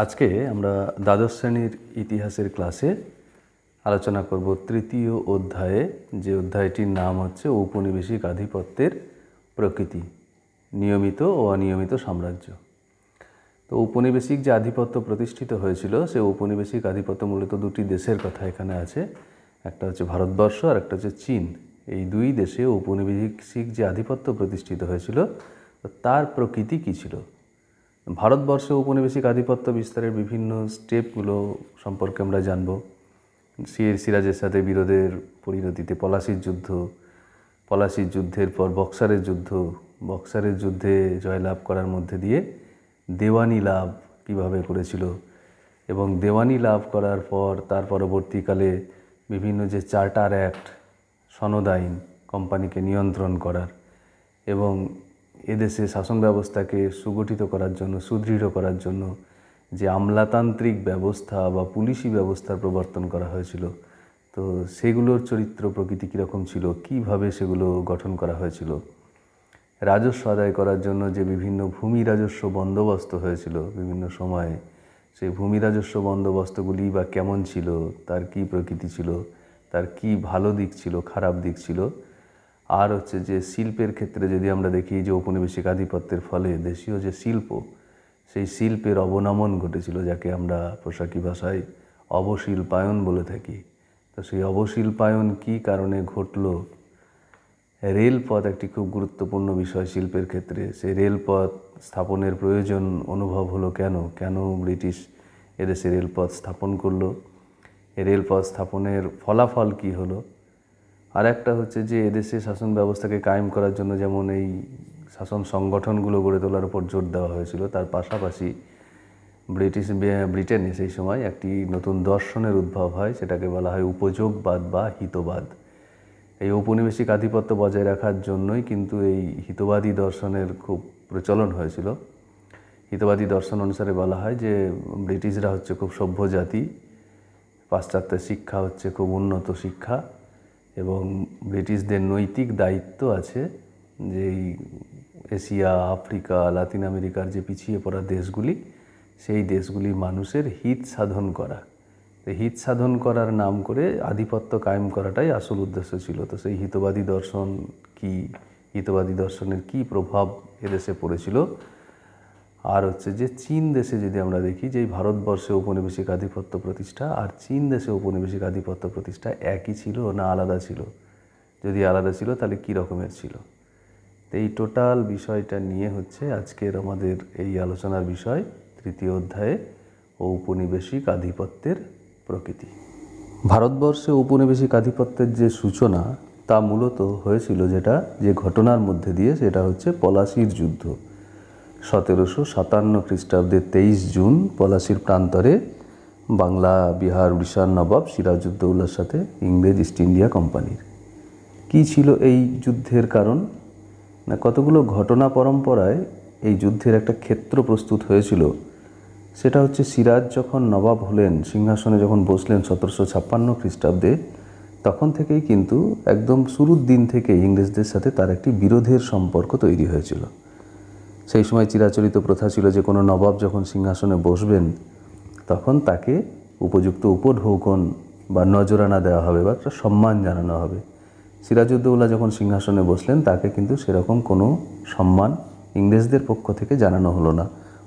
আজকে আমরা দ্বাদশ শ্রেণীর ইতিহাসের ক্লাসে আলোচনা করব তৃতীয় অধ্যায়ে, যে অধ্যায়টির নাম হচ্ছে ঔপনিবেশিক আধিপত্যের প্রকৃতি, নিয়মিত ও অনিয়মিত সাম্রাজ্য। তো ঔপনিবেশিক যে আধিপত্য প্রতিষ্ঠিত হয়েছিল, সে ঔপনিবেশিক আধিপত্য মূলত দুটি দেশের কথা এখানে আছে। একটা হচ্ছে ভারতবর্ষ আর একটা হচ্ছে চীন। এই দুই দেশে ঔপনিবেশিক যে আধিপত্য প্রতিষ্ঠিত হয়েছিল, তার প্রকৃতি কী ছিল। ভারতবর্ষে ঔপনিবেশিক আধিপত্য বিস্তারের বিভিন্ন স্টেপগুলো সম্পর্কে আমরা জানব। সিরাজের সাথে বিরোধের পরিণতিতে পলাশির যুদ্ধের পর বক্সারের যুদ্ধে জয়লাভ করার মধ্যে দিয়ে দেওয়ানি লাভ কিভাবে করেছিল, এবং দেওয়ানি লাভ করার পর তার পরবর্তীকালে বিভিন্ন যে চার্টার অ্যাক্ট, সনদ আইন, কোম্পানিকে নিয়ন্ত্রণ করার এবং এদেশে শাসন ব্যবস্থাকে সুগঠিত করার জন্য, সুদৃঢ় করার জন্য যে আমলাতান্ত্রিক ব্যবস্থা বা পুলিশি ব্যবস্থার প্রবর্তন করা হয়েছিল, তো সেগুলোর চরিত্র প্রকৃতি কীরকম ছিল, কীভাবে সেগুলো গঠন করা হয়েছিল। রাজস্ব আদায় করার জন্য যে বিভিন্ন ভূমি রাজস্ব বন্দোবস্ত হয়েছিল বিভিন্ন সময়ে, সেই ভূমি রাজস্ব বন্দোবস্তগুলি বা কেমন ছিল, তার কী প্রকৃতি ছিল, তার কী ভালো দিক ছিল, খারাপ দিক ছিল। আর হচ্ছে যে শিল্পের ক্ষেত্রে যদি আমরা দেখি যে ঔপনিবেশিক আধিপত্যের ফলে দেশীয় যে শিল্প, সেই শিল্পের অবনমন ঘটেছিল, যাকে আমরা পোশাকি ভাষায় অবশিল্পায়ন বলে থাকি। তো সেই অবশিল্পায়ন কী কারণে ঘটল। রেলপথ একটি খুব গুরুত্বপূর্ণ বিষয় শিল্পের ক্ষেত্রে। সেই রেলপথ স্থাপনের প্রয়োজন অনুভব হলো কেন ব্রিটিশ এদেশে রেলপথ স্থাপন করলো, রেলপথ স্থাপনের ফলাফল কী হলো। আর একটা হচ্ছে যে এদেশে শাসন ব্যবস্থাকে কায়েম করার জন্য যেমন এই শাসন সংগঠনগুলো গড়ে তোলার উপর জোর দেওয়া হয়েছিল, তার পাশাপাশি ব্রিটেনে সেই সময় একটি নতুন দর্শনের উদ্ভব হয়, সেটাকে বলা হয় উপযোগবাদ বা হিতবাদ। এই ঔপনিবেশিক আধিপত্য বজায় রাখার জন্যই কিন্তু এই হিতবাদী দর্শনের খুব প্রচলন হয়েছিল। হিতবাদী দর্শন অনুসারে বলা হয় যে ব্রিটিশরা হচ্ছে খুব সভ্য জাতি, পাশ্চাত্যের শিক্ষা হচ্ছে খুব উন্নত শিক্ষা, এবং ব্রিটিশদের নৈতিক দায়িত্ব আছে যে এশিয়া, আফ্রিকা, লাতিন আমেরিকার যে পিছিয়ে পড়া দেশগুলি, সেই দেশগুলির মানুষের হিত সাধন করা। তো হিত সাধন করার নাম করে আধিপত্য কায়েম করাটাই আসল উদ্দেশ্য ছিল। তো সেই হিতবাদী দর্শন কি, হিতবাদী দর্শনের কি প্রভাব এদেশে পড়েছিল। আর হচ্ছে যে চীন দেশে যদি আমরা দেখি যে ভারতবর্ষে ঔপনিবেশিক আধিপত্য প্রতিষ্ঠা আর চীন দেশে ঔপনিবেশিক আধিপত্য প্রতিষ্ঠা একই ছিল না আলাদা ছিল, যদি আলাদা ছিল তাহলে কী রকমের ছিল। তো এই টোটাল বিষয়টা নিয়ে হচ্ছে আজকের আমাদের এই আলোচনার বিষয়, তৃতীয় অধ্যায়ে ঔপনিবেশিক আধিপত্যের প্রকৃতি। ভারতবর্ষে ঔপনিবেশিক আধিপত্যের যে সূচনা, তা মূলত হয়েছিল যে ঘটনার মধ্যে দিয়ে, সেটা হচ্ছে পলাশির যুদ্ধ। 1757 খ্রিস্টাব্দের 23 জুন পলাশির প্রান্তরে বাংলা, বিহার, উড়িষ্যার নবাব সিরাজউদ্দৌলার সাথে ইংরেজ ইস্ট ইন্ডিয়া কোম্পানির। কী ছিল এই যুদ্ধের কারণ না, কতগুলো ঘটনা পরম্পরায় এই যুদ্ধের একটা ক্ষেত্র প্রস্তুত হয়েছিল। সেটা হচ্ছে সিরাজ যখন নবাব হলেন, সিংহাসনে যখন বসলেন 1756 খ্রিস্টাব্দে, তখন থেকেই কিন্তু একদম শুরুর দিন থেকে ইংরেজদের সাথে তার একটি বিরোধের সম্পর্ক তৈরি হয়েছিল। সেই সময় চিরাচরিত প্রথা ছিল যে কোনো নবাব যখন সিংহাসনে বসবেন, তখন তাকে উপযুক্ত উপঢৌকন বা নজরানা দেওয়া হবে বা একটা সম্মান জানানো হবে। সিরাজউদ্দৌলা যখন সিংহাসনে বসলেন, তাকে কিন্তু সেরকম কোনো সম্মান ইংরেজদের পক্ষ থেকে জানানো হলো না।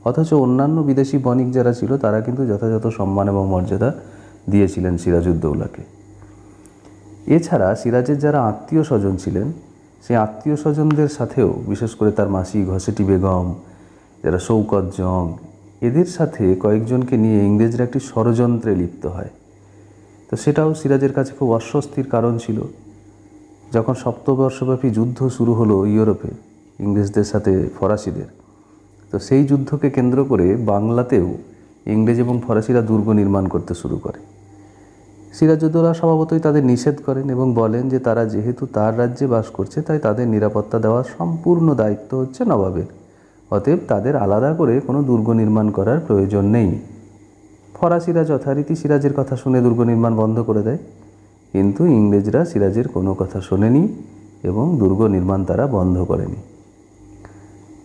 অথচ অন্যান্য বিদেশি বণিক যারা ছিল, তারা কিন্তু যথাযথ সম্মান এবং মর্যাদা দিয়েছিলেন সিরাজউদ্দৌলাকে। এছাড়া সিরাজের যারা আত্মীয় স্বজন ছিলেন, সেই আত্মীয় স্বজনদের সাথেও, বিশেষ করে তার মাসি ঘসেটি বেগম, যারা শৌকত জং, এদের সাথে কয়েকজনকে নিয়ে ইংরেজরা একটি ষড়যন্ত্রে লিপ্ত হয়। তো সেটাও সিরাজের কাছে খুব অস্বস্তির কারণ ছিল। যখন সপ্তবর্ষব্যাপী যুদ্ধ শুরু হলো ইউরোপে ইংরেজদের সাথে ফরাসিদের, তো সেই যুদ্ধকে কেন্দ্র করে বাংলাতেও ইংরেজ এবং ফরাসিরা দুর্গ নির্মাণ করতে শুরু করে। সিরাজউদ্দৌলা স্বভাবতই তাদের নিষেধ করেন এবং বলেন যে তারা যেহেতু তার রাজ্যে বাস করছে, তাই তাদের নিরাপত্তা দেওয়ার সম্পূর্ণ দায়িত্ব হচ্ছে নবাবের। অতএব তাদের আলাদা করে কোনো দুর্গ নির্মাণ করার প্রয়োজন নেই। ফরাসিরা যথারীতি সিরাজের কথা শুনে দুর্গ নির্মাণ বন্ধ করে দেয়, কিন্তু ইংরেজরা সিরাজের কোনো কথা শোনেনি এবং দুর্গ নির্মাণ তারা বন্ধ করেনি।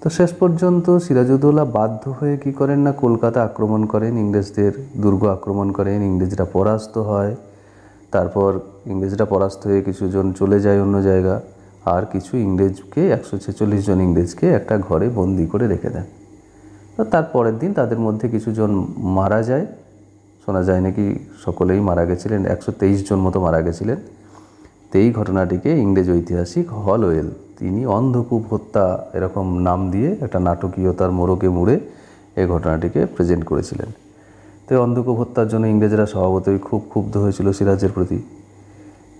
তো শেষ পর্যন্ত সিরাজউদ্দৌলা বাধ্য হয়ে কি করেন না, কলকাতা আক্রমণ করেন, ইংরেজদের দুর্গ আক্রমণ করেন, ইংরেজরা পরাস্ত হয়। তারপর ইংরেজরা পরাস্ত হয়ে কিছুজন চলে যায় অন্য জায়গা, আর কিছু ইংরেজকে 146 জন ইংরেজকে একটা ঘরে বন্দি করে রেখে দেন। তো তার পরের দিন তাদের মধ্যে কিছুজন মারা যায়, শোনা যায় নাকি সকলেই মারা গেছিলেন, 123 জন মতো মারা গেছিলেন। তো এই ঘটনাটিকে ইংরেজ ঐতিহাসিক হলওয়েল তিনি অন্ধকূপ হত্যা এরকম নাম দিয়ে একটা নাটকীয়তার মোড়কে মুড়ে এই ঘটনাটিকে প্রেজেন্ট করেছিলেন। তো অন্ধকূপ হত্যার জন্য ইংরেজরা স্বভাবতই খুব ক্ষুব্ধ হয়েছিল সিরাজের প্রতি।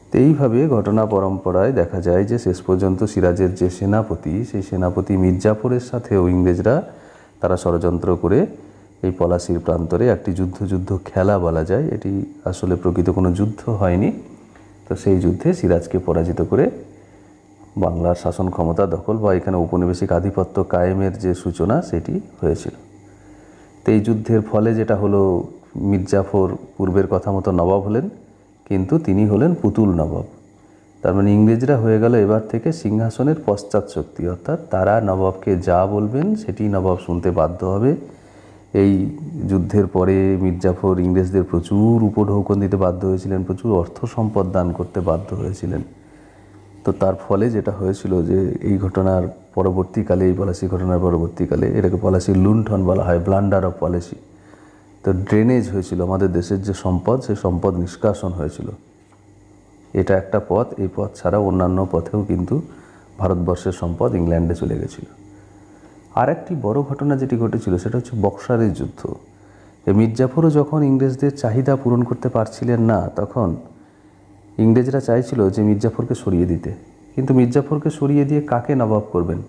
তো এইভাবে ঘটনা পরম্পরায় দেখা যায় যে শেষ পর্যন্ত সিরাজের যে সেনাপতি, সেই সেনাপতি মির্জাফরের সাথেও ইংরেজরা তারা ষড়যন্ত্র করে এই পলাশির প্রান্তরে একটি যুদ্ধ খেলা বলা যায়, এটি আসলে প্রকৃত কোনো যুদ্ধ হয়নি। তো সেই যুদ্ধে সিরাজকে পরাজিত করে বাংলার শাসন ক্ষমতা দখল বা এখানে ঔপনিবেশিক আধিপত্য কায়েমের যে সূচনা সেটি হয়েছিল। তো এই যুদ্ধের ফলে যেটা হলো, মির্জাফর পূর্বের কথা মতো নবাব হলেন, কিন্তু তিনি হলেন পুতুল নবাব। তার মানে ইংরেজরা হয়ে গেল এবার থেকে সিংহাসনের পশ্চাৎ শক্তি, অর্থাৎ তারা নবাবকে যা বলবেন সেটি নবাব শুনতে বাধ্য হবে। এই যুদ্ধের পরে মির্জাফর ইংরেজদের প্রচুর উপঢৌকন দিতে বাধ্য হয়েছিলেন, প্রচুর অর্থ সম্পদ দান করতে বাধ্য হয়েছিলেন। তো তার ফলে যেটা হয়েছিল যে এই ঘটনার পরবর্তীকালে, এই পলাশি ঘটনার পরবর্তীকালে এটাকে পলাশির লুণ্ঠন বলা হয়, ব্লান্ডার অফ পলিসি। তো ড্রেনেজ হয়েছিল, আমাদের দেশের যে সম্পদ সেই সম্পদ নিষ্কাশন হয়েছিল। এটা একটা পথ, এই পথ ছাড়া অন্যান্য পথেও কিন্তু ভারতবর্ষের সম্পদ ইংল্যান্ডে চলে গেছিল। আর একটি বড় ঘটনা যেটি ঘটেছিল সেটা হচ্ছে বক্সারের যুদ্ধ। মির্জাফরও যখন ইংরেজদের চাহিদা পূরণ করতে পারছিলেন না, তখন ইংরেজরা চাইছিল যে মির্জাফরকে সরিয়ে দিতে, কিন্তু মির্জাফরকে সরিয়ে দিয়ে কাকে নবাব করবেন,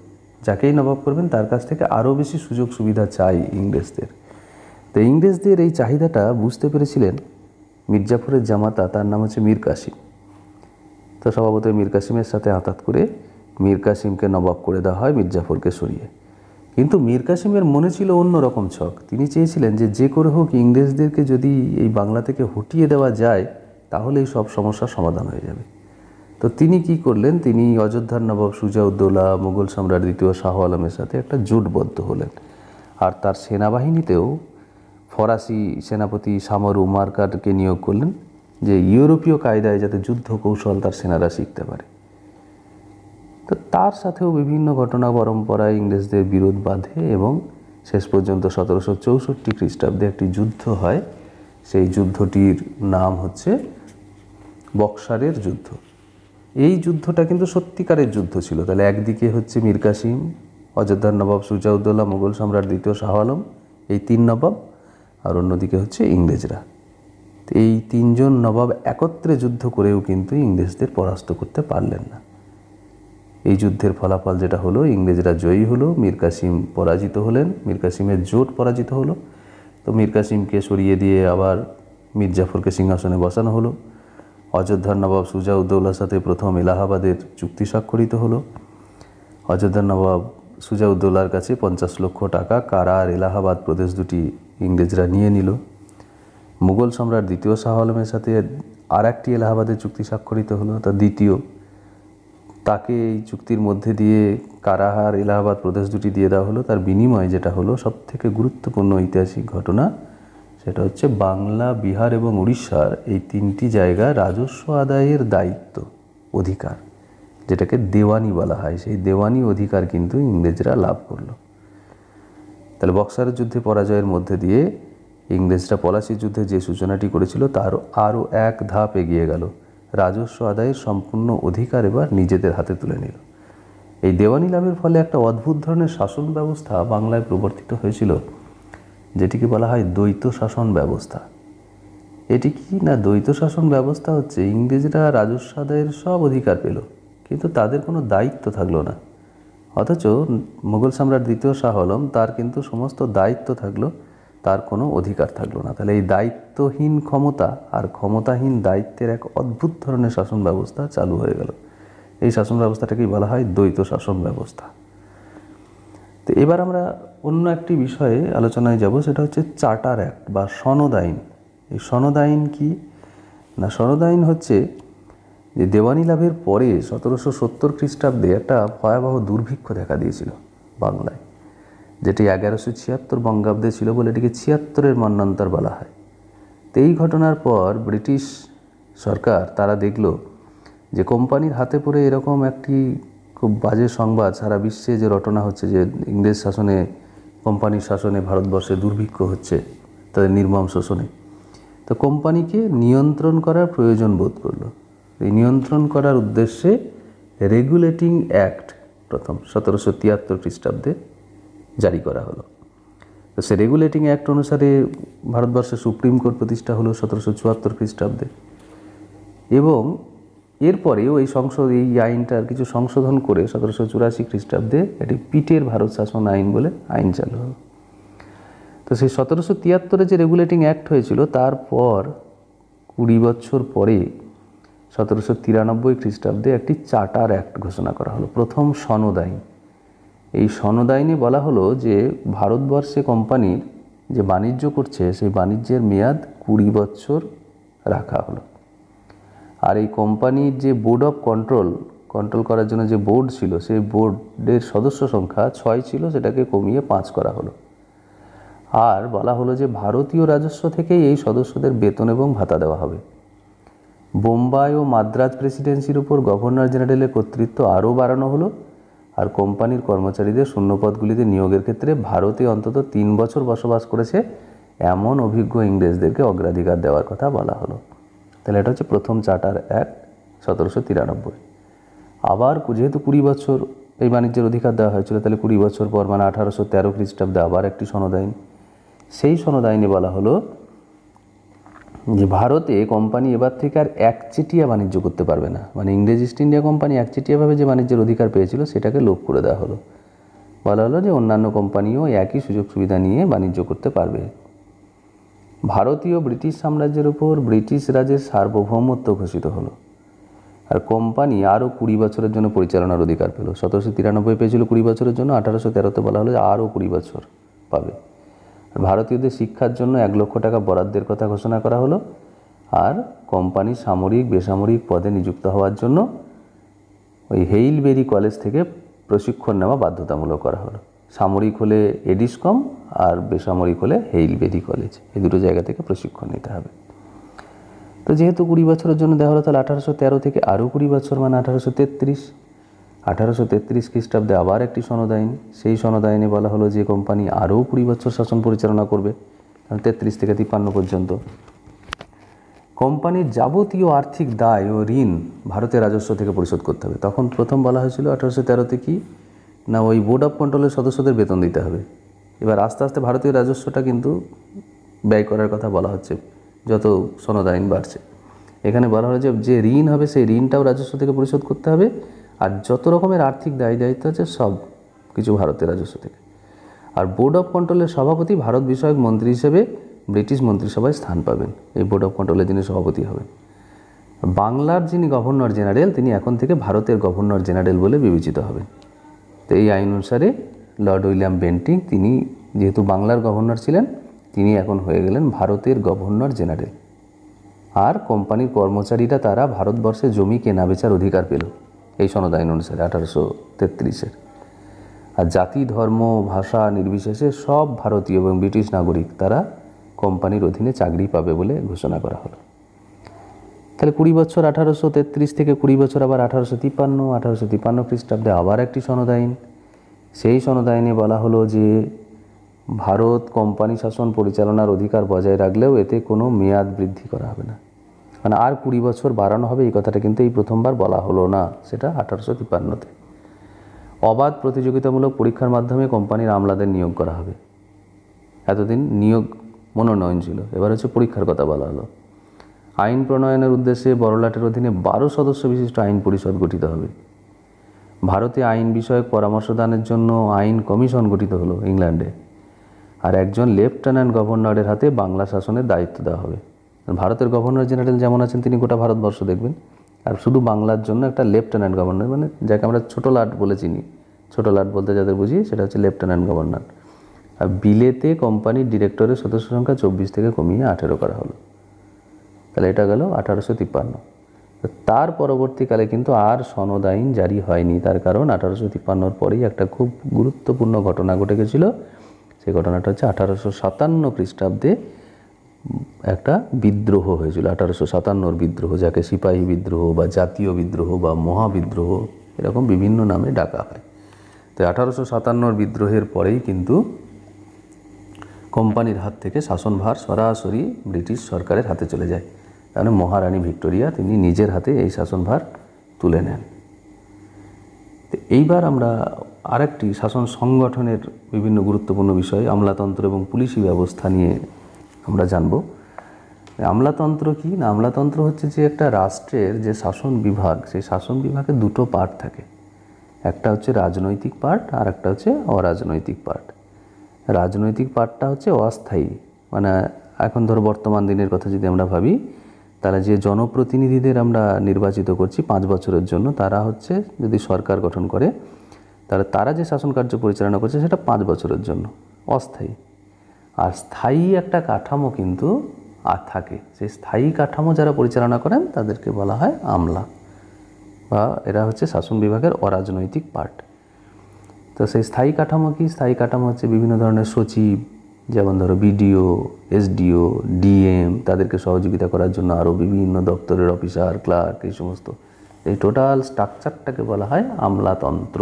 যাকেই নবাব করবেন তার কাছ থেকে আরও বেশি সুযোগ সুবিধা চাই ইংরেজদের। তো ইংরেজদের এই চাহিদাটা বুঝতে পেরেছিলেন মির্জাফরের জামাতা, তার নাম হচ্ছে মীর কাসিম। তো স্বভাবতই মীর কাসিমের সাথে আঁতাত করে মীর কাসিমকে নবাব করে দেওয়া হয় মির্জাফরকে সরিয়ে। কিন্তু মীর কাসিমের মনে ছিল অন্য রকম ছক, তিনি চেয়েছিলেন যে করে হোক ইংরেজদেরকে যদি এই বাংলা থেকে হটিয়ে দেওয়া যায় তাহলে এই সব সমস্যার সমাধান হয়ে যাবে। তো তিনি কি করলেন, তিনি অযোধ্যার নবাব সুজাউদ্দৌলা, মুঘল সম্রাট দ্বিতীয় শাহ আলমের সাথে একটা জোটবদ্ধ হলেন, আর তার সেনাবাহিনীতেও ফরাসি সেনাপতি সামর উমারকারকে নিয়োগ করলেন, যে ইউরোপীয় কায়দায় যাতে যুদ্ধ কৌশল তার সেনারা শিখতে পারে। তো তার সাথেও বিভিন্ন ঘটনা পরম্পরায় ইংরেজদের বিরোধ বাধে এবং শেষ পর্যন্ত 1764 খ্রিস্টাব্দে একটি যুদ্ধ হয়। সেই যুদ্ধটির নাম হচ্ছে বক্সারের যুদ্ধ। এই যুদ্ধটা কিন্তু সত্যিকারের যুদ্ধ ছিল। তাহলে একদিকে হচ্ছে মীর কাসিম, অযোধ্যার নবাব সুজাউদ্দৌলা, মুঘল সম্রাট দ্বিতীয় শাহ আলম, এই তিন নবাব, আর অন্যদিকে হচ্ছে ইংরেজরা। এই তিনজন নবাব একত্রে যুদ্ধ করেও কিন্তু ইংরেজদের পরাস্ত করতে পারলেন না। এই যুদ্ধের ফলাফল যেটা হলো, ইংরেজরা জয়ী হলো, মীর কাসিম পরাজিত হলেন, মীর কাসিমের জোট পরাজিত হলো। তো মীর কাসিমকে সরিয়ে দিয়ে আবার মির্জাফরকে সিংহাসনে বসানো হলো। অযোধ্যার নবাব সুজাউদ্দৌলার সাথে প্রথম এলাহাবাদের চুক্তি স্বাক্ষরিত হলো। অযোধ্যার নবাব সুজাউদ্দৌলার কাছে 50 লক্ষ টাকা, কারা আর এলাহাবাদ প্রদেশ দুটি ইংরেজরা নিয়ে নিল। মুঘল সম্রাট দ্বিতীয় শাহ আলমের সাথে আর একটি এলাহাবাদের চুক্তি স্বাক্ষরিত হলো, তা দ্বিতীয়। তাকে এই চুক্তির মধ্যে দিয়ে কারাহার, এলাহাবাদ প্রদেশ দুটি দিয়ে দেওয়া হলো। তার বিনিময়ে যেটা হলো সবথেকে গুরুত্বপূর্ণ ঐতিহাসিক ঘটনা, সেটা হচ্ছে বাংলা, বিহার এবং উড়িষ্যার এই তিনটি জায়গা রাজস্ব আদায়ের দায়িত্ব, অধিকার, যেটাকে দেওয়ানি বলা হয়, সেই দেওয়ানি অধিকার কিন্তু ইংরেজরা লাভ করলো। তাহলে বক্সারের যুদ্ধে পরাজয়ের মধ্যে দিয়ে ইংরেজরা পলাশির যুদ্ধে যে সূচনাটি করেছিল তার আরও এক ধাপ এগিয়ে গেল, রাজস্ব আদায়ের সম্পূর্ণ অধিকার এবার নিজেদের হাতে তুলে নিল। এই দেওয়ানি লাভের ফলে একটা অদ্ভুত ধরনের শাসন ব্যবস্থা বাংলায় প্রবর্তিত হয়েছিল, যেটিকে বলা হয় দ্বৈত শাসন ব্যবস্থা। এটি কি না, দ্বৈত শাসন ব্যবস্থা হচ্ছে ইংরেজরা রাজস্ব আদায়ের সব অধিকার পেল, কিন্তু তাদের কোনো দায়িত্ব থাকলো না। অথচ মুঘল সম্রাট দ্বিতীয় শাহ আলম, তার কিন্তু সমস্ত দায়িত্ব থাকলো, তার কোনো অধিকার থাকলো না। তাহলে এই দায়িত্বহীন ক্ষমতা আর ক্ষমতাহীন দায়িত্বের এক অদ্ভুত ধরনের শাসন ব্যবস্থা চালু হয়ে গেল। এই শাসন ব্যবস্থাটাকেই বলা হয় দ্বৈত শাসন ব্যবস্থা। তো এবার আমরা অন্য একটি বিষয়ে আলোচনায় যাব, সেটা হচ্ছে চার্টার অ্যাক্ট বা সনদ আইন। এই সনদ আইন কি না, সনদ আইন হচ্ছে যে দেওয়ানি লাভের পরে 1770 খ্রিস্টাব্দে একটা ভয়াবহ দুর্ভিক্ষ দেখা দিয়েছিল। বাংলায়, যেটি 1176 বঙ্গাব্দে ছিল বলে এটিকে 76-এর মন্বন্তর বলা হয়। তো এই ঘটনার পর ব্রিটিশ সরকার তারা দেখল যে কোম্পানির হাতে পড়ে এরকম একটি খুব বাজে সংবাদ সারা বিশ্বে যে রটনা হচ্ছে, যে ইংরেজ শাসনে, কোম্পানির শাসনে ভারতবর্ষে দুর্ভিক্ষ হচ্ছে তাদের নির্মম শোষণে, তো কোম্পানিকে নিয়ন্ত্রণ করার প্রয়োজন বোধ করলো। এই নিয়ন্ত্রণ করার উদ্দেশ্যে রেগুলেটিং অ্যাক্ট প্রথম 1773 খ্রিস্টাব্দে জারি করা হলো। তো সে রেগুলেটিং অ্যাক্ট অনুসারে ভারতবর্ষে সুপ্রিম কোর্ট প্রতিষ্ঠা হলো 1774 খ্রিস্টাব্দে, এবং এরপরেও এই আইনটার কিছু সংশোধন করে 1784 খ্রিস্টাব্দে এটি পিটের ভারত শাসন আইন বলে আইন চালু হলো। তো সেই 1773-এ যে রেগুলেটিং অ্যাক্ট হয়েছিল তারপর 20 বছর পরে 1793 খ্রিস্টাব্দে একটি চার্টার অ্যাক্ট ঘোষণা করা হলো, প্রথম সনদ আইন। এই সনদ আইনে বলা হলো যে ভারতবর্ষে কোম্পানির যে বাণিজ্য করছে সেই বাণিজ্যের মেয়াদ 20 বছর রাখা হলো। আর এই কোম্পানির যে বোর্ড অফ কন্ট্রোল করার জন্য যে বোর্ড ছিল, সেই বোর্ডের সদস্য সংখ্যা 6 ছিল, সেটাকে কমিয়ে 5 করা হলো। আর বলা হলো যে ভারতীয় রাজস্ব থেকেই এই সদস্যদের বেতন এবং ভাতা দেওয়া হবে। বোম্বাই ও মাদ্রাজ প্রেসিডেন্সির উপর গভর্নর জেনারেলের কর্তৃত্ব আরও বাড়ানো হলো। আর কোম্পানির কর্মচারীদের শূন্যপদগুলিতে নিয়োগের ক্ষেত্রে ভারতে অন্তত 3 বছর বসবাস করেছে এমন অভিজ্ঞ ইংরেজদেরকে অগ্রাধিকার দেওয়ার কথা বলা হলো। তাহলে এটা হচ্ছে প্রথম চার্টার অ্যাক্ট 1793। আবার যেহেতু 20 বছর এই বাণিজ্যের অধিকার দেওয়া হয়েছিল, তাহলে 20 বছর পর মানে 1813 খ্রিস্টাব্দে আবার একটি সনদ আইন। সেই সনদ আইনে বলা হলো যে ভারতে কোম্পানি এবার থেকে আর একচেটিয়া বাণিজ্য করতে পারবে না, মানে ইংরেজ ইস্ট ইন্ডিয়া কোম্পানি একচেটিয়াভাবে যে বাণিজ্যের অধিকার পেয়েছিল সেটাকে লোপ করে দেওয়া হলো। বলা হলো যে অন্যান্য কোম্পানিও একই সুযোগ সুবিধা নিয়ে বাণিজ্য করতে পারবে। ভারতীয় ব্রিটিশ সাম্রাজ্যের উপর ব্রিটিশ রাজের সার্বভৌমত্ব ঘোষিত হলো। আর কোম্পানি আরও 20 বছরের জন্য পরিচালনার অধিকার পেল। 1793 পেয়েছিল 20 বছরের জন্য, 1813-তে বলা হলো যে আরও 20 বছর পাবে। আর ভারতীয়দের শিক্ষার জন্য 1 লক্ষ টাকা বরাদ্দের কথা ঘোষণা করা হলো। আর কোম্পানি সামরিক বেসামরিক পদে নিযুক্ত হওয়ার জন্য ওই হেইলবেরি কলেজ থেকে প্রশিক্ষণ নেওয়া বাধ্যতামূলক করা হলো। সামরিক হলে এডিসকম আর বেসামরিক হলে হেইলবেরি কলেজ, এই দুটো জায়গা থেকে প্রশিক্ষণ নিতে হবে। তো যেহেতু 20 বছরের জন্য দেওয়া হলো, তাহলে 1813 থেকে আরও 20 বছর মানে 1833 খ্রিস্টাব্দে আবার একটি সনদ আইন। সেই সনদ আইনে বলা হলো যে কোম্পানি আরও 20 বছর শাসন পরিচালনা করবে, 33 থেকে 53 পর্যন্ত। কোম্পানির যাবতীয় আর্থিক দায় ও ঋণ ভারতের রাজস্ব থেকে পরিশোধ করতে হবে। তখন প্রথম বলা হয়েছিল 1813-তে কি না, ওই বোর্ড অফ কন্ট্রোলের সদস্যদের বেতন দিতে হবে। এবার আস্তে আস্তে ভারতীয় রাজস্বটা কিন্তু ব্যয় করার কথা বলা হচ্ছে যত সনদ আইন বাড়ছে। এখানে বলা হলো যে ঋণ হবে সেই ঋণটাও রাজস্ব থেকে পরিশোধ করতে হবে, আর যত রকমের আর্থিক দায় দায়িত্ব আছে সব কিছু ভারতের রাজস্ব থেকে। আর বোর্ড অফ কন্ট্রোলের সভাপতি ভারত বিষয়ক মন্ত্রী হিসেবে ব্রিটিশ মন্ত্রিসভায় স্থান পাবেন। এই বোর্ড অফ কন্ট্রোলের যিনি সভাপতি হবেন। বাংলার যিনি গভর্নর জেনারেল তিনি এখন থেকে ভারতের গভর্নর জেনারেল বলে বিবেচিত হবেন। তো এই আইন অনুসারে লর্ড উইলিয়াম বেন্টিং তিনি যেহেতু বাংলার গভর্নর ছিলেন, তিনি এখন হয়ে গেলেন ভারতের গভর্নর জেনারেল। আর কোম্পানির কর্মচারীরা তারা ভারতবর্ষে জমি কেনা বেচার অধিকার পেল এই সনদ আইন অনুসারে 1833-এর। আর জাতি ধর্ম ভাষা নির্বিশেষে সব ভারতীয় এবং ব্রিটিশ নাগরিক তারা কোম্পানির অধীনে চাকরি পাবে বলে ঘোষণা করা হলো। তাহলে 20 বছর 1833 থেকে 20 বছর আবার 1853 খ্রিস্টাব্দে আবার একটি সনদ আইন। সেই সনদ আইনে বলা হলো যে ভারত কোম্পানি শাসন পরিচালনার অধিকার বজায় রাখলেও এতে কোনো মেয়াদ বৃদ্ধি করা হবে না, মানে আর 20 বছর বাড়ানো হবে এই কথাটা কিন্তু এই প্রথমবার বলা হলো না, সেটা 1853-তে। অবাধ প্রতিযোগিতামূলক পরীক্ষার মাধ্যমে কোম্পানির আমলাদের নিয়োগ করা হবে। এতদিন নিয়োগ মনোনয়ন ছিল, এবার হচ্ছে পরীক্ষার কথা বলা হলো। আইন প্রণয়নের উদ্দেশ্যে বড়লাটের অধীনে 12 সদস্য বিশিষ্ট আইন পরিষদ গঠিত হবে। ভারতে আইন বিষয়ক পরামর্শ দানের জন্য আইন কমিশন গঠিত হলো ইংল্যান্ডে। আর একজন লেফটেন্যান্ট গভর্নরের হাতে বাংলা শাসনের দায়িত্ব দেওয়া হবে। ভারতের গভর্নর জেনারেল যেমন আছেন তিনি গোটা ভারতবর্ষ দেখবেন, আর শুধু বাংলার জন্য একটা লেফটেন্যান্ট গভর্নর, মানে যাকে আমরা ছোটো লাট বলে চিনি, ছোটো লাট বলতে যাদের বুঝি সেটা হচ্ছে লেফটেন্যান্ট গভর্নর। আর বিলেতে কোম্পানির ডিরেক্টরের সদস্য সংখ্যা 24 থেকে কমিয়ে 18 করা হলো। তাহলে এটা গেল 1853। তার পরবর্তীকালে কিন্তু আর সনদ আইন জারি হয়নি। তার কারণ 1853 পরেই একটা খুব গুরুত্বপূর্ণ ঘটনা ঘটে গেছিল। সেই ঘটনাটা হচ্ছে 1857 খ্রিস্টাব্দে একটা বিদ্রোহ হয়েছিল। 1857 বিদ্রোহ, যাকে সিপাহী বিদ্রোহ বা জাতীয় বিদ্রোহ বা মহাবিদ্রোহ এরকম বিভিন্ন নামে ডাকা হয়। তো 1857 বিদ্রোহের পরেই কিন্তু কোম্পানির হাত থেকে শাসনভার সরাসরি ব্রিটিশ সরকারের হাতে চলে যায়। কারণ মহারানী ভিক্টোরিয়া তিনি নিজের হাতে এই শাসনভার তুলে নেন। তো এইবার আমরা আরেকটি শাসন সংগঠনের বিভিন্ন গুরুত্বপূর্ণ বিষয়, আমলাতন্ত্র এবং পুলিশি ব্যবস্থা নিয়ে আমরা জানব। আমলাতন্ত্র কি না? আমলাতন্ত্র হচ্ছে যে একটা রাষ্ট্রের যে শাসন বিভাগ, সেই শাসন বিভাগে দুটো পার্ট থাকে। একটা হচ্ছে রাজনৈতিক পার্ট আর একটা হচ্ছে অরাজনৈতিক পার্ট। রাজনৈতিক পার্টটা হচ্ছে অস্থায়ী, মানে এখন ধরো বর্তমান দিনের কথা যদি আমরা ভাবি, তাহলে যে জনপ্রতিনিধিদের আমরা নির্বাচিত করছি 5 বছরের জন্য, তারা হচ্ছে যদি সরকার গঠন করে তাহলে তারা যে শাসন কার্য পরিচালনা করছে সেটা 5 বছরের জন্য, অস্থায়ী। আর স্থায়ী একটা কাঠামো কিন্তু আর থাকে। সেই স্থায়ী কাঠামো যারা পরিচালনা করেন তাদেরকে বলা হয় আমলা, বা এরা হচ্ছে শাসন বিভাগের অরাজনৈতিক পার্ট। তো সেই স্থায়ী কাঠামো কি? স্থায়ী কাঠামো হচ্ছে বিভিন্ন ধরনের সচিব, যেমন ধরো বিডিও, এসডিও, ডিএম, তাদেরকে সহযোগিতা করার জন্য আরও বিভিন্ন দপ্তরের অফিসার, ক্লার্ক, এই সমস্ত, এই টোটাল স্ট্রাকচারটাকে বলা হয় আমলাতন্ত্র।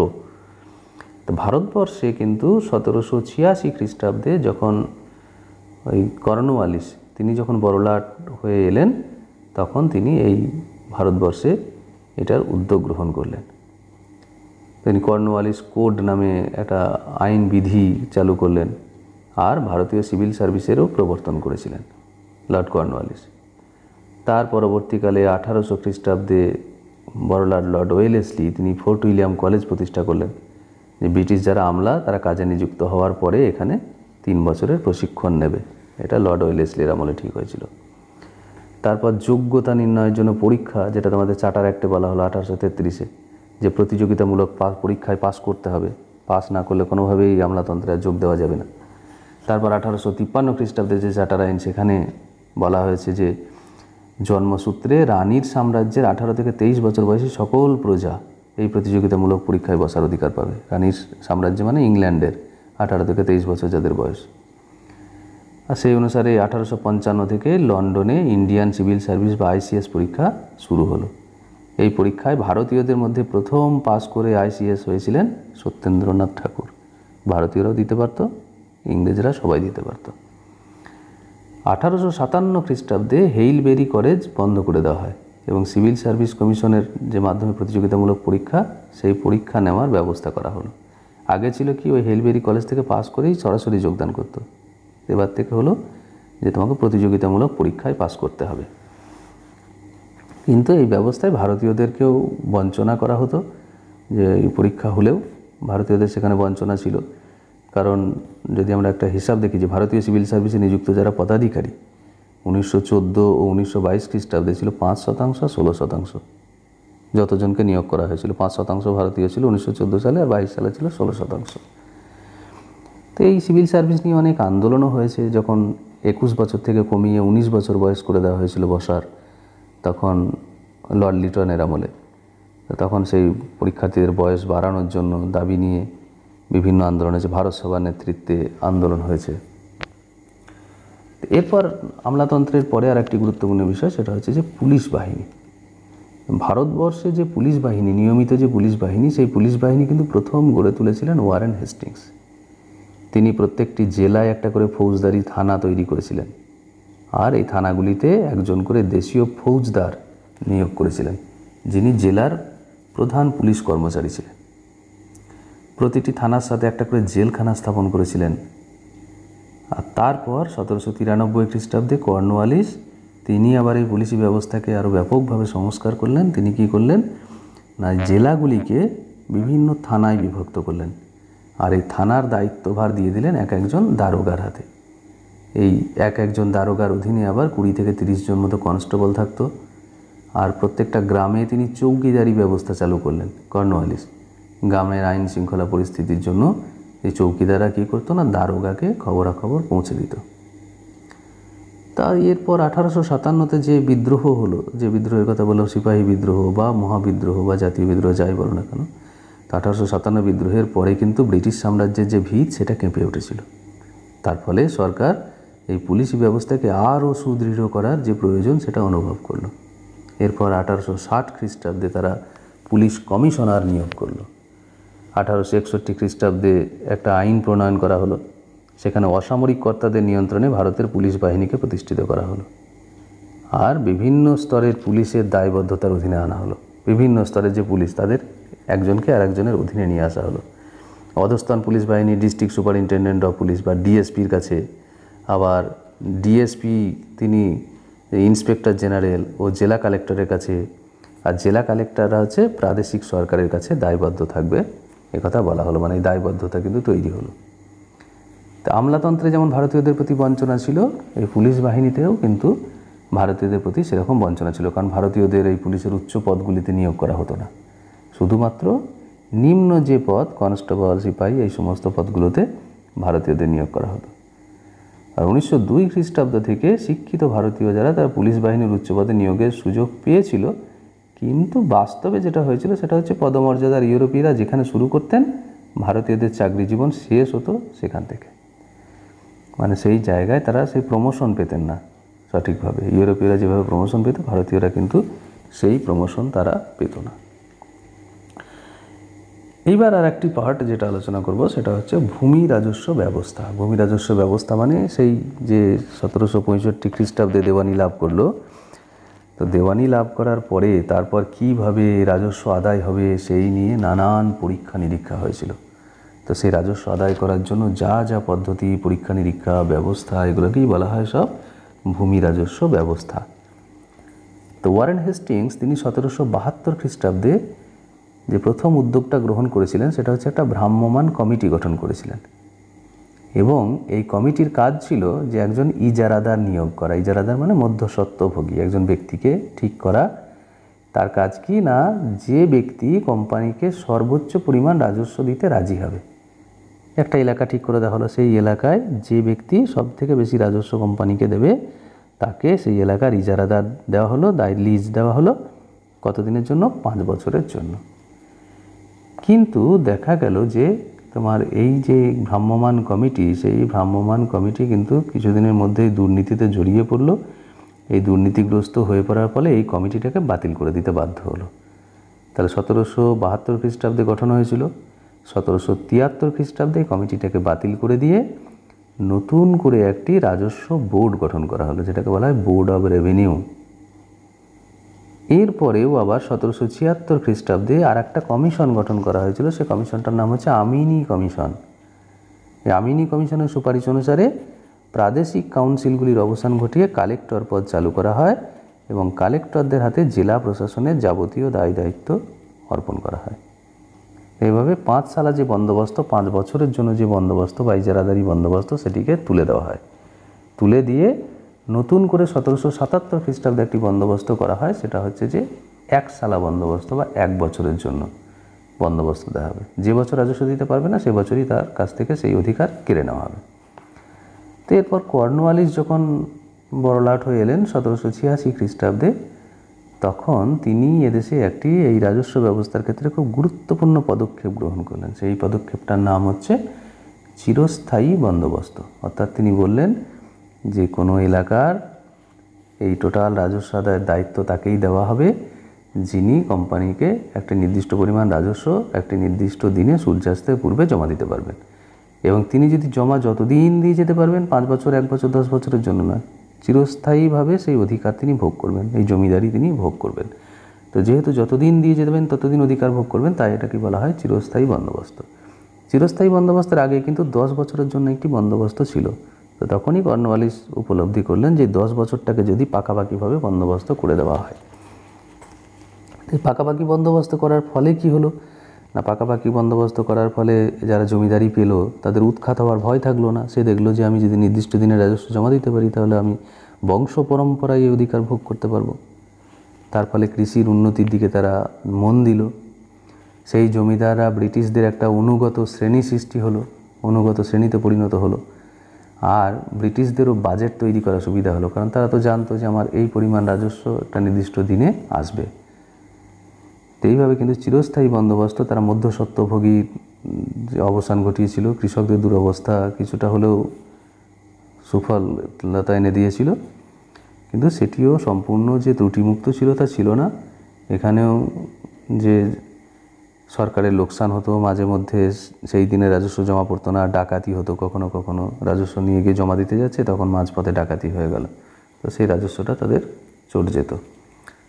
তো ভারতবর্ষে কিন্তু 1786 খ্রিস্টাব্দে যখন ওই কর্নওয়ালিস তিনি যখন বড়লাট হয়ে এলেন, তখন তিনি এই ভারতবর্ষে এটার উদ্যোগ গ্রহণ করলেন। তিনি কর্নওয়ালিস কোড নামে একটা আইন বিধি চালু করলেন, আর ভারতীয় সিভিল সার্ভিসেরও প্রবর্তন করেছিলেন লর্ড কর্নওয়ালিস। তার পরবর্তীকালে 1800 খ্রিস্টাব্দে বড়লাট লর্ড ওয়েলেসলি তিনি ফোর্ট উইলিয়াম কলেজ প্রতিষ্ঠা করলেন, যে ব্রিটিশ যারা আমলা তারা কাজে নিযুক্ত হওয়ার পরে এখানে 3 বছরের প্রশিক্ষণ নেবে। এটা লর্ড ওয়েলেসলির আমলে ঠিক হয়েছিল। তারপর যোগ্যতা নির্ণয়ের জন্য পরীক্ষা, যেটা তোমাদের চার্টার অ্যাক্টে বলা হলো 1833-এ, যে প্রতিযোগিতামূলক পরীক্ষায় পাস করতে হবে, পাস না করলে কোনোভাবেই আমলাতন্ত্রে যোগ দেওয়া যাবে না। তারপর 1853 খ্রিস্টাব্দে যে চার্টার আইন, সেখানে বলা হয়েছে যে জন্মসূত্রে রানীর সাম্রাজ্যের 18 থেকে 23 বছর বয়সী সকল প্রজা এই প্রতিযোগিতামূলক পরীক্ষায় বসার অধিকার পাবে। রানীর সাম্রাজ্য মানে ইংল্যান্ডের 18 থেকে 23 বছর যাদের বয়স। আর সেই অনুসারে 1855 থেকে লন্ডনে ইন্ডিয়ান সিভিল সার্ভিস বা আইসিএস পরীক্ষা শুরু হলো। এই পরীক্ষায় ভারতীয়দের মধ্যে প্রথম পাস করে আইসিএস হয়েছিলেন সত্যেন্দ্রনাথ ঠাকুর। ভারতীয়রাও দিতে পারত, ইংরেজরা সবাই দিতে পারত। 1857 খ্রিস্টাব্দে হেইলবেরি কলেজ বন্ধ করে দেওয়া হয় এবং সিভিল সার্ভিস কমিশনের যে মাধ্যমে প্রতিযোগিতামূলক পরীক্ষা, সেই পরীক্ষা নেওয়ার ব্যবস্থা করা হলো। আগে ছিল কি, ওই হেইলবেরি কলেজ থেকে পাস করেই সরাসরি যোগদান করতো। এবার থেকে হলো যে তোমাকে প্রতিযোগিতামূলক পরীক্ষায় পাস করতে হবে। কিন্তু এই ব্যবস্থায় ভারতীয়দেরকেও বঞ্চনা করা হতো, যে এই পরীক্ষা হলেও ভারতীয়দের সেখানে বঞ্চনা ছিল। কারণ যদি আমরা একটা হিসাব দেখি, যে ভারতীয় সিভিল সার্ভিসে নিযুক্ত যারা পদাধিকারী 1914 ও 1922 খ্রিস্টাব্দে ছিল 5% 16%। যতজনকে নিয়োগ করা হয়েছিল 5% ভারতীয় ছিল 1914 সালে, আর 22 সালে ছিল 16%। তো এই সিভিল সার্ভিস নিয়ে অনেক আন্দোলনও হয়েছে। যখন 21 বছর থেকে কমিয়ে 19 বছর বয়স করে দেওয়া হয়েছিল বসার, তখন লর্ড লিটনের আমলে, তখন সেই পরীক্ষার্থীদের বয়স বাড়ানোর জন্য দাবি নিয়ে বিভিন্ন আন্দোলন হয়েছে। ভারত সভার নেতৃত্বে আন্দোলন হয়েছে। এরপর আমলাতন্ত্রের পরে আর একটি গুরুত্বপূর্ণ বিষয়, সেটা হচ্ছে যে পুলিশ বাহিনী। ভারতবর্ষে যে পুলিশ বাহিনী, নিয়মিত যে পুলিশ বাহিনী, সেই পুলিশ বাহিনী কিন্তু প্রথম গড়ে তুলেছিলেন ওয়ারেন হেস্টিংস। তিনি প্রত্যেকটি জেলায় একটা করে ফৌজদারি থানা তৈরি করেছিলেন, আর এই থানাগুলিতে একজন করে দেশীয় ফৌজদার নিয়োগ করেছিলেন, যিনি জেলার প্রধান পুলিশ কর্মচারী ছিলেন। প্রতিটি থানার সাথে একটা করে জেলখানা স্থাপন করেছিলেন। আর তারপর 1793 খ্রিস্টাব্দে কর্নওয়ালিস তিনি আবার এই পুলিশি ব্যবস্থাকে আরও ব্যাপকভাবে সংস্কার করলেন। তিনি কি করলেন না, জেলাগুলিকে বিভিন্ন থানায় বিভক্ত করলেন, আর এই থানার দায়িত্বভার দিয়ে দিলেন একজন দারোগার হাতে। এই একজন দারোগার অধীনে আবার 20 থেকে 30 জন মতো কনস্টেবল থাকতো। আর প্রত্যেকটা গ্রামে তিনি চৌকিদারি ব্যবস্থা চালু করলেন কর্নওয়ালিস। গ্রামের আইন শৃঙ্খলা পরিস্থিতির জন্য এই চৌকিদাররা কী করতো না, দারোগাকে খবরাখবর পৌঁছে দিত। তা এরপর 1857-তে যে বিদ্রোহ হলো, যে বিদ্রোহের কথা বললাম, সিপাহী বিদ্রোহ বা মহাবিদ্রোহ বা জাতীয় বিদ্রোহ যাই বলো না কেন, তো 1857 বিদ্রোহের পরে কিন্তু ব্রিটিশ সাম্রাজ্যের যে ভিত সেটা কেঁপে উঠেছিল। তার ফলে সরকার এই পুলিশি ব্যবস্থাকে আরও সুদৃঢ় করার যে প্রয়োজন সেটা অনুভব করলো। এরপর 1860 খ্রিস্টাব্দে তারা পুলিশ কমিশনার নিয়োগ করলো। 1861 খ্রিস্টাব্দে একটা আইন প্রণয়ন করা হলো, সেখানে অসামরিক কর্তাদের নিয়ন্ত্রণে ভারতের পুলিশ বাহিনীকে প্রতিষ্ঠিত করা হলো। আর বিভিন্ন স্তরের পুলিশের দায়বদ্ধতার অধীনে আনা হলো। বিভিন্ন স্তরের যে পুলিশ, তাদের একজনকে আর একজনের অধীনে নিয়ে আসা হলো। অধস্থান পুলিশ বাহিনী ডিস্ট্রিক্ট সুপারিনটেন্ডেন্ট অফ পুলিশ বা ডিএসপির কাছে, আবার ডিএসপি তিনি ইন্সপেক্টর জেনারেল ও জেলা কালেক্টরের কাছে, আর জেলা কালেক্টররা হচ্ছে প্রাদেশিক সরকারের কাছে দায়বদ্ধ থাকবে, একথা বলা হলো। মানে এই দায়বদ্ধতা কিন্তু তৈরি হলো। তো আমলাতন্ত্রে যেমন ভারতীয়দের প্রতি বঞ্চনা ছিল, এই পুলিশ বাহিনীতেও কিন্তু ভারতীয়দের প্রতি সেরকম বঞ্চনা ছিল। কারণ ভারতীয়দের এই পুলিশের উচ্চ পদগুলিতে নিয়োগ করা হতো না, শুধুমাত্র নিম্ন যে পদ, কনস্টেবল, সিপাহী, এই সমস্ত পদগুলোতে ভারতীয়দের নিয়োগ করা হতো। আর 1902 খ্রিস্টাব্দ থেকে শিক্ষিত ভারতীয় যারা তারা পুলিশ বাহিনীর উচ্চ পদে নিয়োগের সুযোগ পেয়েছিল, কিন্তু বাস্তবে যেটা হয়েছিল সেটা হচ্ছে পদমর্যাদার ইউরোপীয়রা যেখানে শুরু করতেন, ভারতীয়দের চাকরি জীবন শেষ হতো সেখান থেকে। মানে সেই জায়গায় তারা সেই প্রমোশন পেতেন না সঠিকভাবে। ইউরোপীয়রা যেভাবে প্রমোশন পেত, ভারতীয়রা কিন্তু সেই প্রমোশন তারা পেত না। এইবার আর একটি পার্ট যেটা আলোচনা করব সেটা হচ্ছে ভূমি রাজস্ব ব্যবস্থা। ভূমি রাজস্ব ব্যবস্থা মানে সেই যে 1765 খ্রিস্টাব্দে দেওয়ানি লাভ করলো, তো দেওয়ানি লাভ করার পরে তারপর কিভাবে রাজস্ব আদায় হবে সেই নিয়ে নানান পরীক্ষা নিরীক্ষা হয়েছিল। তো সেই রাজস্ব আদায় করার জন্য যা যা পদ্ধতি, পরীক্ষা নিরীক্ষা, ব্যবস্থা, এগুলোকেই বলা হয় সব ভূমি রাজস্ব ব্যবস্থা। তো ওয়ারেন হেস্টিংস তিনি 1772 খ্রিস্টাব্দে যে প্রথম উদ্যোগটা গ্রহণ করেছিলেন সেটা হচ্ছে একটা ভ্রাম্যমাণ কমিটি গঠন করেছিলেন। এবং এই কমিটির কাজ ছিল যে একজন ইজারাদার নিয়োগ করা। ইজারাদার মানে মধ্যস্বত্বভোগী একজন ব্যক্তিকে ঠিক করা। তার কাজ কি না, যে ব্যক্তি কোম্পানিকে সর্বোচ্চ পরিমাণ রাজস্ব দিতে রাজি হবে। একটা এলাকা ঠিক করে দেওয়া হলো, সেই এলাকায় যে ব্যক্তি সব থেকে বেশি রাজস্ব কোম্পানিকে দেবে তাকে সেই এলাকার ইজারাদার দেওয়া হলো, লিজ দেওয়া হলো। কতদিনের জন্য? 5 বছরের জন্য। কিন্তু দেখা গেল যে তোমার এই যে ভ্রাম্যমাণ কমিটি, সেই ভ্রাম্যমাণ কমিটি কিন্তু কিছুদিনের মধ্যেই দুর্নীতিতে জড়িয়ে পড়লো। এই দুর্নীতিগ্রস্ত হয়ে পড়ার ফলে এই কমিটিটাকে বাতিল করে দিতে বাধ্য হলো। তাহলে 1772 খ্রিস্টাব্দে গঠন হয়েছিল, 1773 খ্রিস্টাব্দে এই কমিটিটাকে বাতিল করে দিয়ে নতুন করে একটি রাজস্ব বোর্ড গঠন করা হলো, যেটাকে বলা হয় বোর্ড অব রেভিনিউ। এরপরেও আবার 1776 খ্রিস্টাব্দে আর একটা কমিশন গঠন করা হয়েছিল। সে কমিশনটার নাম হচ্ছে আমিনি কমিশন। এই আমিনি কমিশনের সুপারিশ অনুসারে প্রাদেশিক কাউন্সিলগুলির অবসান ঘটিয়ে কালেক্টর পদ চালু করা হয় এবং কালেক্টরদের হাতে জেলা প্রশাসনের যাবতীয় দায় দায়িত্ব অর্পণ করা হয়। এইভাবে 5 সালা যে বন্দোবস্ত, 5 বছরের জন্য যে বন্দোবস্ত বা ইজারাদারি বন্দোবস্ত, সেটিকে তুলে দেওয়া হয়। তুলে দিয়ে নতুন করে 1777 খ্রিস্টাব্দে একটি বন্দোবস্ত করা হয়, সেটা হচ্ছে যে 1 সালা বন্দোবস্ত বা 1 বছরের জন্য বন্দোবস্ত দেওয়া হবে। যে বছর রাজস্ব দিতে পারবে না সে বছরই তার কাছ থেকে সেই অধিকার কেড়ে নেওয়া হবে। তো এরপর কর্নওয়ালিস যখন বড়লাট হয়ে এলেন 1786 খ্রিস্টাব্দে, তখন তিনি এদেশে একটি এই রাজস্ব ব্যবস্থার ক্ষেত্রে খুব গুরুত্বপূর্ণ পদক্ষেপ গ্রহণ করলেন। সেই পদক্ষেপটার নাম হচ্ছে চিরস্থায়ী বন্দোবস্ত। অর্থাৎ তিনি বললেন যে কোনো এলাকার এই টোটাল রাজস্ব আদায়ের দায়িত্ব তাকেই দেওয়া হবে, যিনি কোম্পানিকে একটা নির্দিষ্ট পরিমাণ রাজস্ব একটি নির্দিষ্ট দিনে সূর্যাস্তের পূর্বে জমা দিতে পারবেন। এবং তিনি যদি জমা যতদিন দিয়ে যেতে পারবেন, 5 বছর, 1 বছর, 10 বছরের জন্য নয়, চিরস্থায়ীভাবে সেই অধিকার তিনি ভোগ করবেন, এই জমিদারি তিনি ভোগ করবেন। তো যেহেতু যতদিন দিয়ে যেতেবেন ততদিন অধিকার ভোগ করবেন, তাই এটাকে বলা হয় চিরস্থায়ী বন্দোবস্ত। চিরস্থায়ী বন্দোবস্তের আগে কিন্তু 10 বছরের জন্য একটি বন্দোবস্ত ছিল। তো তখনই কর্নওয়ালিস উপলব্ধি করলেন যে 10 বছরটাকে যদি পাকাপাকিভাবে বন্দোবস্ত করে দেওয়া হয়। এই পাকাপাকি বন্দোবস্ত করার ফলে কি হলো না, পাকাপাকি বন্দোবস্ত করার ফলে যারা জমিদারি পেল তাদের উৎখাত হওয়ার ভয় থাকলো না। সে দেখলো যে আমি যদি নির্দিষ্ট দিনে রাজস্ব জমা দিতে পারি তাহলে আমি বংশ পরম্পরায় এই অধিকার ভোগ করতে পারবো। তার ফলে কৃষির উন্নতির দিকে তারা মন দিল। সেই জমিদাররা ব্রিটিশদের একটা অনুগত শ্রেণী সৃষ্টি হলো, অনুগত শ্রেণীতে পরিণত হলো। আর ব্রিটিশদেরও বাজেট তৈরি করা সুবিধা হলো, কারণ তারা তো জানতো যে আমার এই পরিমাণ রাজস্ব একটা নির্দিষ্ট দিনে আসবে। তো এইভাবে কিন্তু চিরস্থায়ী বন্দোবস্ত তারা মধ্যস্বত্বভোগী যে অবসান ঘটিয়েছিল, কৃষকদের দুরবস্থা কিছুটা হলেও সুফলতা এনে দিয়েছিল, কিন্তু সেটিও সম্পূর্ণ যে ত্রুটিমুক্ত ছিল তা ছিল না। এখানেও যে সরকারের লোকসান হতো, মাঝে মধ্যে সেই দিনে রাজস্ব জমা পড়তো না, ডাকাতি হতো, কখনো কখনো রাজস্ব নিয়ে গিয়ে জমা দিতে যাচ্ছে, তখন মাঝপথে ডাকাতি হয়ে গেল, তো সেই রাজস্বটা তাদের চটে যেত।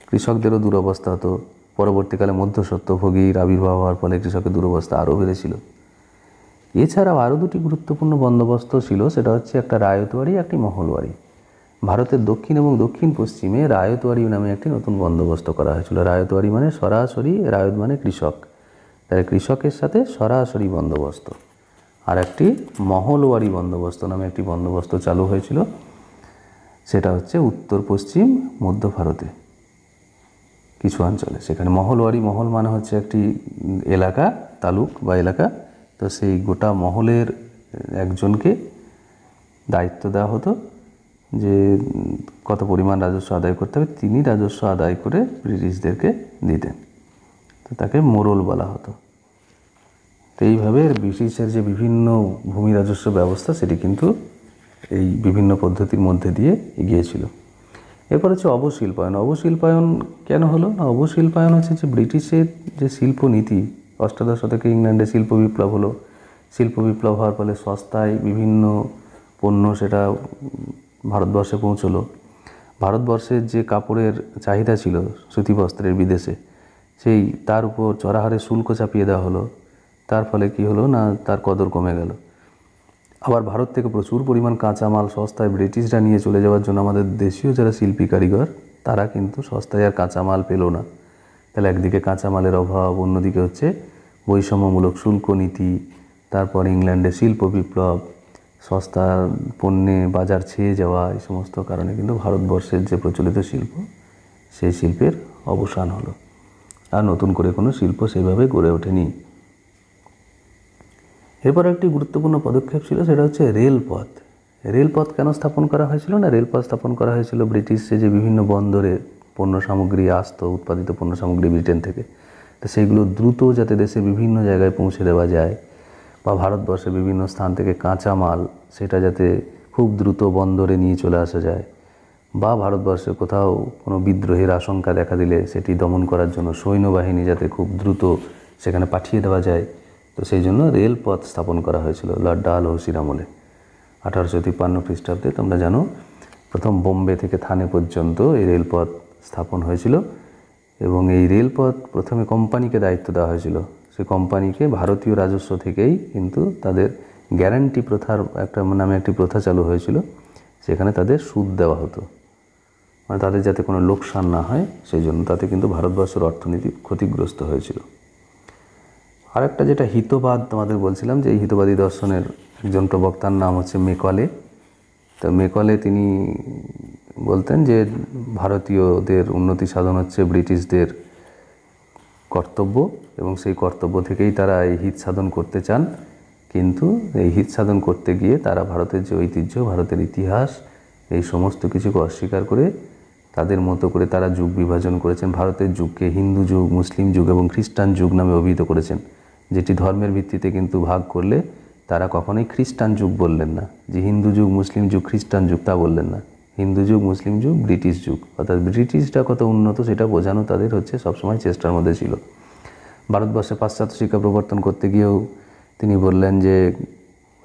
কৃষকদেরও দুরবস্থা হতো। পরবর্তীকালে মধ্যস্বত্বভোগীর আবির্ভাব হওয়ার ফলে কৃষকের দুরবস্থা আরও বেড়েছিল। এছাড়াও আরও দুটি গুরুত্বপূর্ণ বন্দোবস্ত ছিল, সেটা হচ্ছে একটা রায়তওয়ারি, একটি মহলওয়ারি। ভারতের দক্ষিণ এবং দক্ষিণ পশ্চিমে রায়তওয়ারি নামে একটি নতুন বন্দোবস্ত করা হয়েছিল। রায়তওয়ারি মানে সরাসরি, রায়ত মানে কৃষক, তাই কৃষকের সাথে সরাসরি বন্দোবস্ত। আর একটি মহলওয়ারি বন্দোবস্ত নামে একটি বন্দোবস্ত চালু হয়েছিল, সেটা হচ্ছে উত্তর পশ্চিম মধ্য ভারতে কিছু অঞ্চলে। সেখানে মহলওয়ারি, মহল মানে হচ্ছে একটি এলাকা, তালুক বা এলাকা, তো সেই গোটা মহলের একজনকে দায়িত্ব দেওয়া হতো যে কত পরিমাণ রাজস্ব আদায় করতে হবে, তিনি রাজস্ব আদায় করে ব্রিটিশদেরকে দিতেন, তো তাকে মোড়ল বলা হতো। তো এইভাবে ব্রিটিশের যে বিভিন্ন ভূমি রাজস্ব ব্যবস্থা, সেটি কিন্তু এই বিভিন্ন পদ্ধতির মধ্যে দিয়ে এগিয়েছিল। এরপর হচ্ছে অবশিল্পায়ন। অবশিল্পায়ন কেন হলো না, অবশিল্পায়ন হচ্ছে যে ব্রিটিশের যে শিল্পনীতি, অষ্টাদশ শতকে ইংল্যান্ডে শিল্প বিপ্লব হলো। শিল্প বিপ্লব হওয়ার ফলে সস্তায় বিভিন্ন পণ্য সেটা ভারতবর্ষে পৌঁছলো। ভারতবর্ষের যে কাপড়ের চাহিদা ছিল সুতি বস্ত্রের বিদেশে, সেই তার উপর চড়া হারে শুল্ক চাপিয়ে দেওয়া হলো। তার ফলে কি হলো না, তার কদর কমে গেল। আবার ভারত থেকে প্রচুর পরিমাণ কাঁচামাল সস্তায় ব্রিটিশরা নিয়ে চলে যাওয়ার জন্য আমাদের দেশীয় যারা শিল্পী কারিগর, তারা কিন্তু সস্তায় আর কাঁচামাল পেল না। তাহলে একদিকে কাঁচামালের অভাব, অন্যদিকে হচ্ছে বৈষম্যমূলক শুল্ক নীতি, তারপর ইংল্যান্ডে শিল্প বিপ্লব, সস্তা পণ্যে বাজার ছেয়ে যাওয়া, এই সমস্ত কারণে কিন্তু ভারতবর্ষের যে প্রচলিত শিল্প, সেই শিল্পের অবসান হলো। আর নতুন করে কোনো শিল্প সেভাবে গড়ে ওঠেনি। এরপর একটি গুরুত্বপূর্ণ পদক্ষেপ ছিল, সেটা হচ্ছে রেলপথ। রেলপথ কেন স্থাপন করা হয়েছিল না, রেলপথ স্থাপন করা হয়েছিল ব্রিটিশে যে বিভিন্ন বন্দরে পণ্য সামগ্রী আসতো, উৎপাদিত পণ্য সামগ্রী ব্রিটেন থেকে, তো সেইগুলো দ্রুত যাতে দেশের বিভিন্ন জায়গায় পৌঁছে দেওয়া যায়, বা ভারতবর্ষের বিভিন্ন স্থান থেকে কাঁচা মাল সেটা যাতে খুব দ্রুত বন্দরে নিয়ে চলে আসা যায়, বা ভারতবর্ষে কোথাও কোনো বিদ্রোহের আশঙ্কা দেখা দিলে সেটি দমন করার জন্য সৈন্যবাহিনী যাতে খুব দ্রুত সেখানে পাঠিয়ে দেওয়া যায়, তো সেই জন্য রেলপথ স্থাপন করা হয়েছিল লর্ড ডালহৌসির আমলে 1853 খ্রিস্টাব্দে। তোমরা জানো, প্রথম বোম্বে থেকে থানে পর্যন্ত এই রেলপথ স্থাপন হয়েছিল, এবং এই রেলপথ প্রথমে কোম্পানিকে দায়িত্ব দেওয়া হয়েছিল। সেই কোম্পানিকে ভারতীয় রাজস্ব থেকেই কিন্তু তাদের গ্যারান্টি প্রথার একটা নামে একটি প্রথা চালু হয়েছিল, সেখানে তাদের সুদ দেওয়া হতো, মানে তাদের যাতে কোনো লোকসান না হয় সেই জন্য। তাতে কিন্তু ভারতবর্ষের অর্থনীতি ক্ষতিগ্রস্ত হয়েছিল। আরেকটা যেটা হিতবাদ তোমাদের বলছিলাম, যে এই হিতবাদী দর্শনের একজন প্রবক্তার নাম হচ্ছে মেকলে। তো মেকলে তিনি বলতেন যে ভারতীয়দের উন্নতি সাধন হচ্ছে ব্রিটিশদের কর্তব্য, এবং সেই কর্তব্য থেকেই তারা এই হিত সাধন করতে চান। কিন্তু এই হিত সাধন করতে গিয়ে তারা ভারতের যে ঐতিহ্য, ভারতের ইতিহাস, এই সমস্ত কিছুকে অস্বীকার করে তাদের মতো করে তারা যুগ বিভাজন করেছেন। ভারতের যুগকে হিন্দু যুগ, মুসলিম যুগ এবং খ্রিস্টান যুগ নামে অভিহিত করেছেন, যেটি ধর্মের ভিত্তিতে কিন্তু ভাগ করলে তারা কখনোই খ্রিস্টান যুগ বললেন না, যে হিন্দু যুগ, মুসলিম যুগ, খ্রিস্টান যুগ তা বললেন না। হিন্দু যুগ, মুসলিম যুগ, ব্রিটিশ যুগ, অর্থাৎ ব্রিটিশরা কত উন্নত সেটা বোঝানো তাদের হচ্ছে সবসময় চেষ্টার মধ্যে ছিল। ভারতবর্ষে পাশ্চাত্য শিক্ষা প্রবর্তন করতে গিয়েও তিনি বললেন যে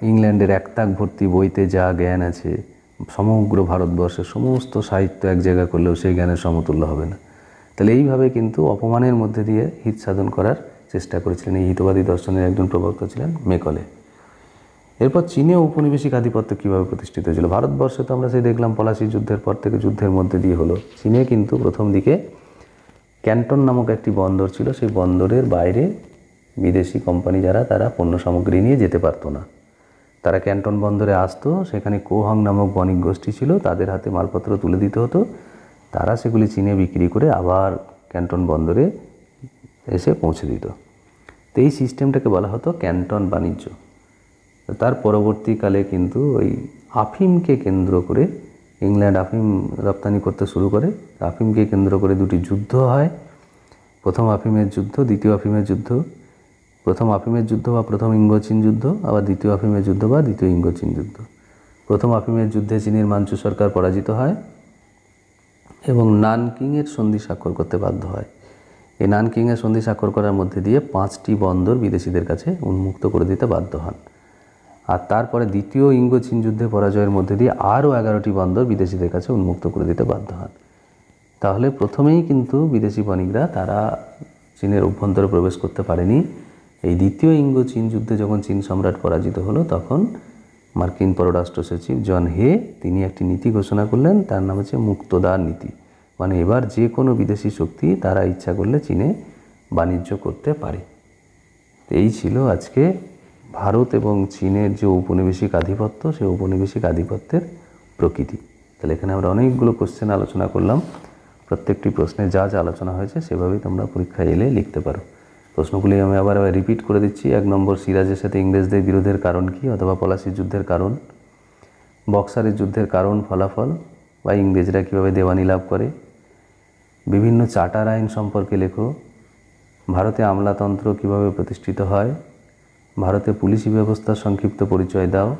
ইংল্যান্ডের একতাক ভর্তি বইতে যা জ্ঞান আছে, সমগ্র ভারতবর্ষের সমস্ত সাহিত্য এক জায়গা করলেও সেই জ্ঞানের সমতুল্য হবে না। তাহলে এইভাবে কিন্তু অপমানের মধ্যে দিয়ে হিত সাধন করার চেষ্টা করেছিলেন। এই হিতবাদী দর্শনের একজন প্রবক্তা ছিলেন মেকলে। এরপর চীনে ঔপনিবেশিক আধিপত্য কীভাবে প্রতিষ্ঠিত হয়েছিল। ভারতবর্ষে তো আমরা সেই দেখলাম পলাশি যুদ্ধের পর থেকে যুদ্ধের মধ্যে দিয়ে হলো। চীনে কিন্তু প্রথম দিকে ক্যান্টন নামক একটি বন্দর ছিল, সেই বন্দরের বাইরে বিদেশি কোম্পানি যারা, তারা পণ্য সামগ্রী নিয়ে যেতে পারতো না। তারা ক্যান্টন বন্দরে আসতো, সেখানে কোহাং নামক বণিক গোষ্ঠী ছিল, তাদের হাতে মালপত্র তুলে দিতে হতো, তারা সেগুলি চীনে বিক্রি করে আবার ক্যান্টন বন্দরে এসে পৌঁছে দিত। তো এই সিস্টেমটাকে বলা হতো ক্যান্টন বাণিজ্য। তার পরবর্তীকালে কিন্তু ওই আফিমকে কেন্দ্র করে ইংল্যান্ড আফিম রপ্তানি করতে শুরু করে। আফিমকে কেন্দ্র করে দুটি যুদ্ধ হয়, প্রথম আফিমের যুদ্ধ, দ্বিতীয় আফিমের যুদ্ধ। প্রথম আফিমের যুদ্ধ বা প্রথম ইঙ্গো-চীন যুদ্ধ, আবার দ্বিতীয় আফিমের যুদ্ধ বা দ্বিতীয় ইঙ্গো-চীন যুদ্ধ। প্রথম আফিমের যুদ্ধে চীনের মাঞ্চু সরকার পরাজিত হয় এবং নানকিংয়ের সন্ধি স্বাক্ষর করতে বাধ্য হয়। এই নানকিংয়ের সন্ধি স্বাক্ষর করার মধ্যে দিয়ে 5টি বন্দর বিদেশিদের কাছে উন্মুক্ত করে দিতে বাধ্য হন। আর তারপরে দ্বিতীয় ইঙ্গো-চীন যুদ্ধে পরাজয়ের মধ্যে দিয়ে আরও 11টি বন্দর বিদেশিদের কাছে উন্মুক্ত করে দিতে বাধ্য হন। তাহলে প্রথমেই কিন্তু বিদেশি বণিকরা তারা চীনের অভ্যন্তরে প্রবেশ করতে পারেনি। এই দ্বিতীয় ইঙ্গো-চীন যুদ্ধে যখন চীন সম্রাট পরাজিত হলো, তখন মার্কিন পররাষ্ট্র সচিব জন হে তিনি একটি নীতি ঘোষণা করলেন, তার নাম হচ্ছে মুক্তদ্বার নীতি। মানে এবার যে কোনো বিদেশি শক্তি তারা ইচ্ছা করলে চীনে বাণিজ্য করতে পারে। এই ছিল আজকে ভারত এবং চীনের যে ঔপনিবেশিক আধিপত্য, সেই ঔপনিবেশিক আধিপত্যের প্রকৃতি। তাহলে এখানে আমরা অনেকগুলো কোশ্চেন আলোচনা করলাম। প্রত্যেকটি প্রশ্নে যা যা আলোচনা হয়েছে সেভাবেই তোমরা পরীক্ষায় এলে লিখতে পারো। প্রশ্নগুলি আমি আবার রিপিট করে দিচ্ছি। 1 নম্বর, সিরাজের সাথে ইংরেজদের বিরোধের কারণ কী, অথবা পলাশির যুদ্ধের কারণ। বক্সারের যুদ্ধের কারণ ফলাফল বা ইংরেজরা কীভাবে দেওয়ানি লাভ করে। বিভিন্ন চার্টার আইন সম্পর্কে লেখো। ভারতে আমলাতন্ত্র কীভাবে প্রতিষ্ঠিত হয়। ভারতে পুলিশি ব্যবস্থার সংক্ষিপ্ত পরিচয় দাও।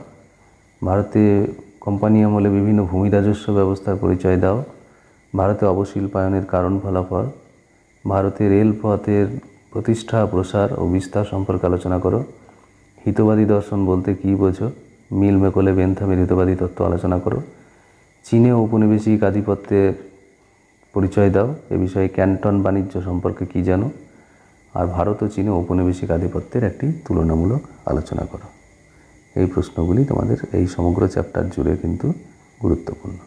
ভারতে কোম্পানি আমলে বিভিন্ন ভূমি রাজস্ব ব্যবস্থার পরিচয় দাও। ভারতে অবশিল্পায়নের কারণ ফলাফল। ভারতে রেলপথের প্রতিষ্ঠা, প্রসার ও বিস্তার সম্পর্কে আলোচনা করো। হিতবাদী দর্শন বলতে কী বোঝো। মিল মেকলে বেনথামের হিতবাদী তত্ত্ব আলোচনা করো। চীনে ঔপনিবেশিক আধিপত্যের পরিচয় দাও। এ বিষয়ে ক্যান্টন বাণিজ্য সম্পর্কে কী জানো। আর ভারত ও চীনে ঔপনিবেশিক আধিপত্যের একটি তুলনামূলক আলোচনা করো। এই প্রশ্নগুলি তোমাদের এই সমগ্র চ্যাপ্টার জুড়ে কিন্তু গুরুত্বপূর্ণ।